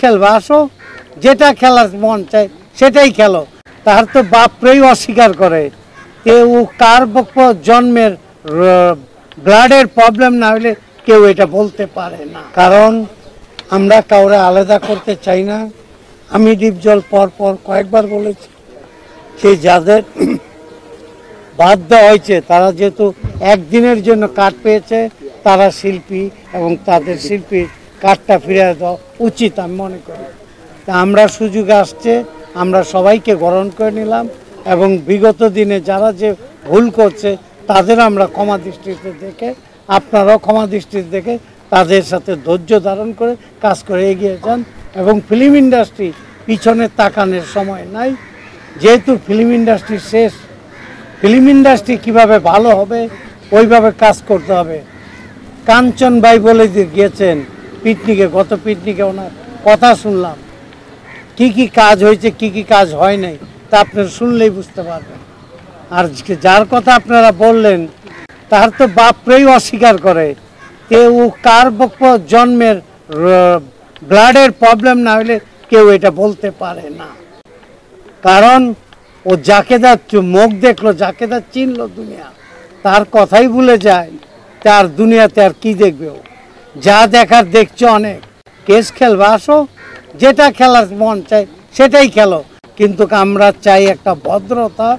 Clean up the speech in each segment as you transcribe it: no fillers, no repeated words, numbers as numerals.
খেলবে, আসো, যেটা খেলার মন চায় সেটাই খেলো। তার তো বাপরেই অস্বীকার করে, কেউ কার জন্মের ব্লাডের প্রবলেম না হলে কেউ এটা বলতে পারে না। কারণ আমরা কাউরে আলাদা করতে চাই না। আমি ডিপজল পর কয়েকবার বলেছি যে যাদের বাদ দেওয়া হয়েছে তারা যেহেতু একদিনের জন্য কার্ড পেয়েছে, তারা শিল্পী এবং তাদের শিল্পীর কার্ডটা ফিরিয়ে দেওয়া উচিত আমি মনে করি। তা আমরা সুযোগ আসছে, আমরা সবাইকে গ্রহণ করে নিলাম এবং বিগত দিনে যারা যে ভুল করছে তাদের আমরা ক্ষমা দৃষ্টিতে দেখে, আপনারাও ক্ষমা দৃষ্টিতে দেখে তাদের সাথে ধৈর্য ধারণ করে কাজ করে এগিয়ে যান। এবং ফিল্ম ইন্ডাস্ট্রি পিছনে তাকানোর সময় নাই, যেহেতু ফিল্ম ইন্ডাস্ট্রি শেষ। ফিল্ম ইন্ডাস্ট্রি কীভাবে ভালো হবে ওইভাবে কাজ করতে হবে। কাঞ্চন ভাই বলে গিয়েছেন পিকনিকে, গত পিকনিকে ওনার কথা শুনলাম, কি কি কাজ হয়েছে কি কি কাজ হয় নাই তা আপনারা শুনলেই বুঝতে পারবেন। আর যার কথা আপনারা বললেন তার তো বাপরেই অস্বীকার করে, কেউ কার জন্মের ব্লাডের প্রবলেম না হলে কেউ এটা বলতে পারে না। কারণ ও যাকে যা মুখ দেখলো, যাকে যা চিনলো দুনিয়া, তার কথাই ভুলে যায়, তার দুনিয়াতে আর কি দেখবে? ও যা দেখার দেখছে অনেক। কেস খেলবে, আসো, যেটা খেলার মন চায় সেটাই খেলো। কিন্তু আমরা চাই একটা ভদ্রতা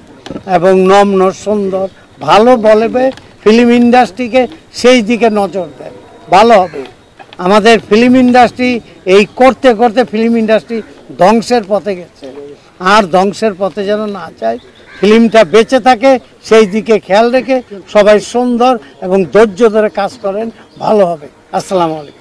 এবং নম্র সুন্দর ভালো বলবে ফিল্ম ইন্ডাস্ট্রিকে সেই দিকে নজর দেন, ভালো হবে। আমাদের ফিল্ম ইন্ডাস্ট্রি এই করতে করতে ফিল্ম ইন্ডাস্ট্রি ধ্বংসের পথে গেছে, আর ধ্বংসের পথে যেন না যায়, ফিল্মটা বেঁচে থাকে সেই দিকে খেয়াল রেখে সবাই সুন্দর এবং ধৈর্য ধরে কাজ করেন, ভালো হবে। আসসালামু আলাইকুম।